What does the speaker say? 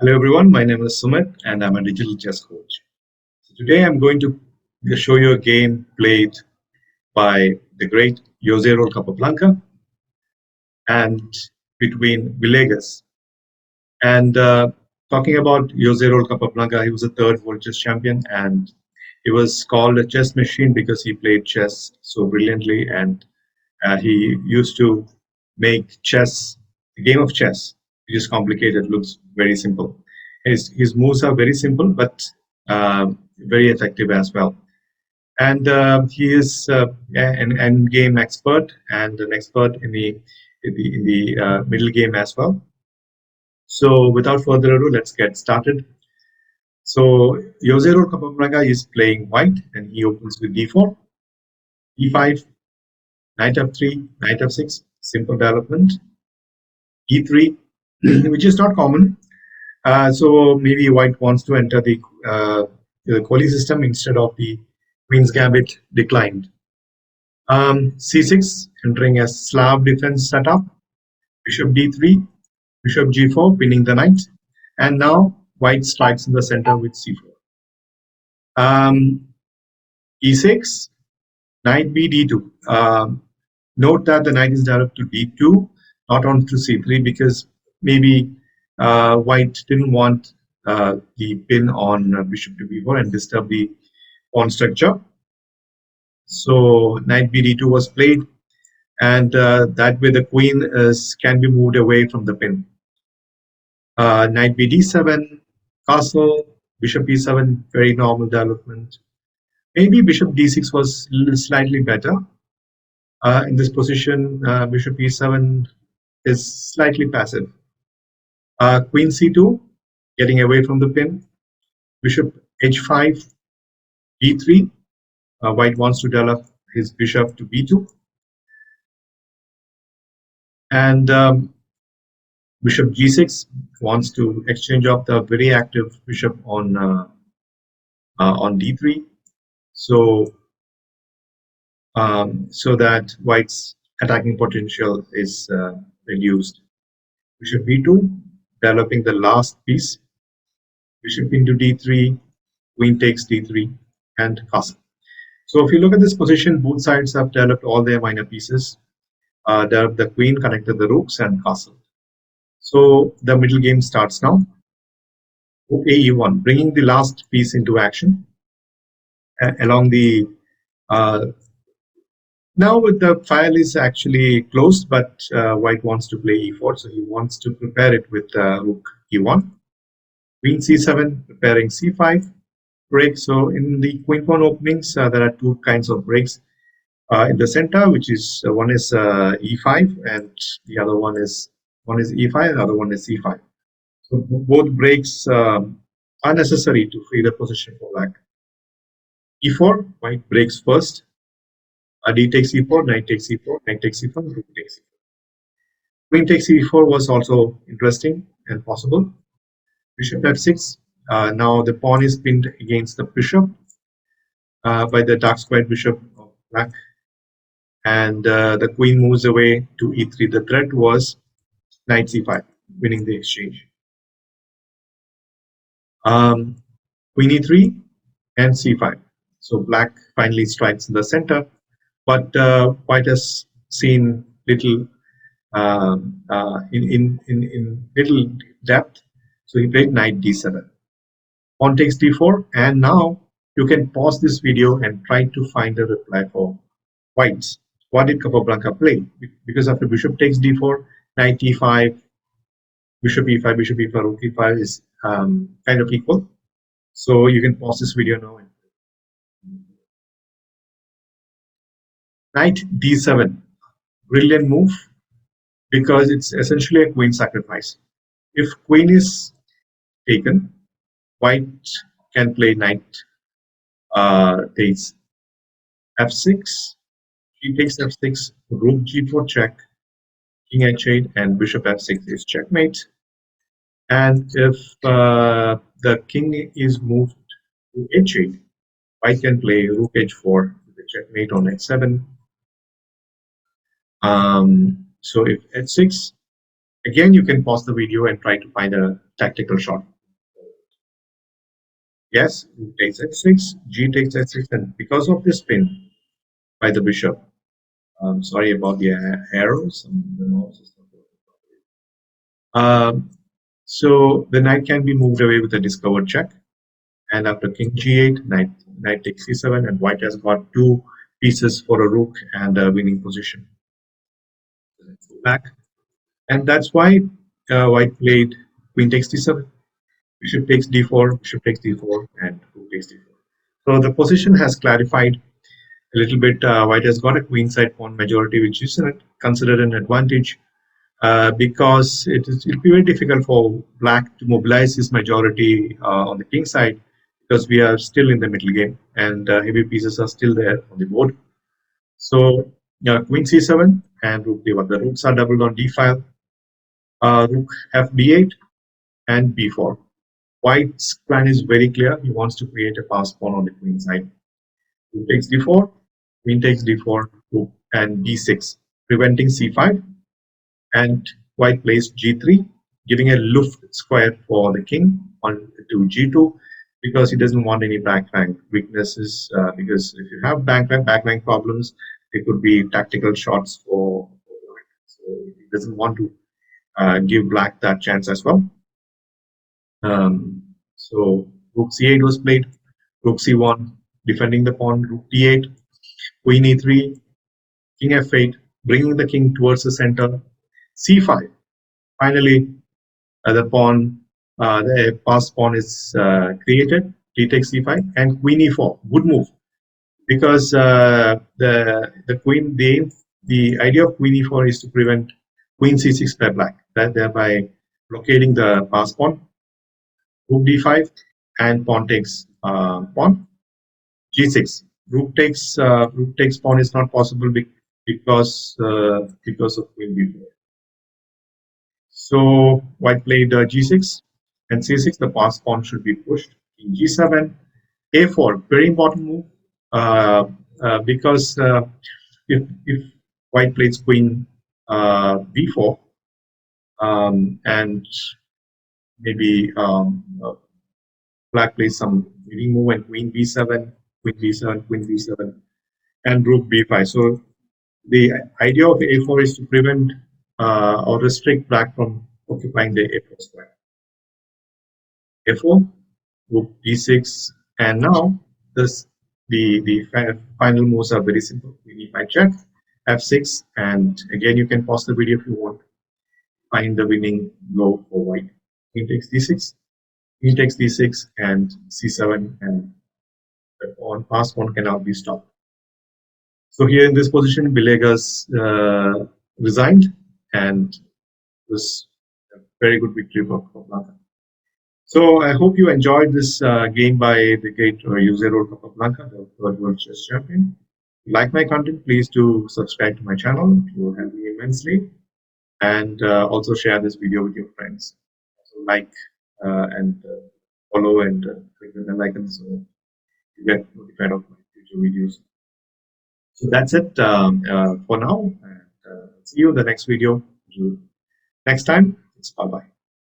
Hello everyone, my name is Sumit and I'm a digital chess coach. So today I'm going to show you a game played by the great José Capablanca and between Villagas. And talking about José Capablanca, he was a third world chess champion and he was called a chess machine because he played chess so brilliantly and he used to make chess, the game of chess, which is complicated, looks very simple. His moves are very simple, but very effective as well. And he is an end game expert and an expert in the middle game as well. So without further ado, let's get started. So José Capablanca is playing white, and he opens with d4, e5, knight f3, knight f6, simple development, e3, which is not common. So maybe white wants to enter the Kohli system instead of the Queen's Gambit declined. C6 entering a Slav defense setup. Bishop d3, bishop g4, pinning the knight, and now white strikes in the center with c4. E6, knight b d2. Note that the knight is developed to d2, not onto c3, because maybe white didn't want the pin on bishop to b4 and disturb the pawn structure. So knight b d2 was played, and that way the queen can be moved away from the pin. Knight b d7, castle, bishop e7, very normal development. Maybe bishop d6 was slightly better. In this position, bishop e7 is slightly passive. Queen c2, getting away from the pin. Bishop h5, d3. White wants to develop his bishop to b2. And bishop g6 wants to exchange off the very active bishop on d3. So that white's attacking potential is reduced. Bishop b2, developing the last piece. Bishop into d3, queen takes d3, and castle. So if you look at this position, both sides have developed all their minor pieces. The queen connected the rooks and castle. So the middle game starts now. AE1, bringing the last piece into action along the. Now the file is actually closed, but white wants to play e4, so he wants to prepare it with rook e1. Queen c7, preparing c5 break. So in the queen pawn openings, there are two kinds of breaks. In the center, which is one is e5, and the other one is e5, and the other one is c5. So both breaks are necessary to free the position for black. E4, white breaks first. D takes e4, knight takes e4, knight takes e4, rook takes e4. Queen takes e4 was also interesting and possible. Bishop f6. Now the pawn is pinned against the bishop by the dark squared bishop of black, and the queen moves away to e3. The threat was knight c5, winning the exchange. Queen e3 and c5. So black finally strikes in the center, but white has seen little in little depth. So he played knight d7. Pawn takes d4, and now you can pause this video and try to find a reply for whites. What did Capablanca play? Because after bishop takes d4, knight e5, bishop e5, bishop e5, rook e5 is kind of equal. So you can pause this video now. Knight d7, brilliant move, because it's essentially a queen sacrifice. If queen is taken, white can play knight takes f6, he takes f6, rook g4 check, king h8, and bishop f6 is checkmate. And if the king is moved to h8, white can play rook h4 with a checkmate on h7. So if h6, Again, you can pause the video and try to find a tactical shot. Yes, rook takes h6, g takes h6, and because of this pin by the bishop, sorry about the arrows. The mouse is not working properly. So the knight can be moved away with a discovered check, and after king g8, knight takes c7, and white has got two pieces for a rook and a winning position. Let's go back, and that's why white played queen takes d7, bishop takes d4, bishop takes d4, and rook takes d4. So the position has clarified a little bit. White has got a queenside pawn majority, which is considered an advantage because it'll be very difficult for black to mobilize his majority on the king side because we are still in the middle game and heavy pieces are still there on the board. So queen c7 and rook d1. The rooks are doubled on d file. Rook f d8 and b4. White's plan is very clear. He wants to create a pass pawn on the queen side. Rook takes d4, queen takes d4, rook and d6, preventing c5. And white plays g3, giving a luft square for the king on to g2 because he doesn't want any back rank weaknesses. Because if you have back rank problems, there could be tactical shots for black. So he doesn't want to give black that chance as well. So rook c8 was played, rook c1, defending the pawn, rook d8, queen e3, king f8, bringing the king towards the center, c5. Finally, the pass pawn is created, d takes c5, and queen e4, good move, because the queen, the idea of queen e4 is to prevent queen c6 by black, thereby blockading the pass pawn. Rook d5 and pawn takes pawn, g6. Rook takes pawn is not possible because of queen b4. So white played g6 and c6. The pass pawn should be pushed. In g7, a4, very important move because if white plays queen b4 and maybe black plays some leading move and queen b7, queen b7, queen b7, and rook b5. So the idea of a4 is to prevent or restrict black from occupying the a4 square. a4, rook d6, and now the final moves are very simple. We need my check, f6, and again you can pause the video if you want. Find the winning go for white. Queen takes d6, queen takes d6, and c7, and the pawn pass pawn cannot be stopped. So here in this position, Villagas resigned, and it was a very good victory for Capablanca. So I hope you enjoyed this game by the great José Capablanca, the third world chess champion. If you like my content, please do subscribe to my channel. It will help me immensely. And also share this video with your friends. So like and follow and click the bell icon so that you get notified of my future videos. So that's it for now. And see you in the next video. Next time, it's bye-bye.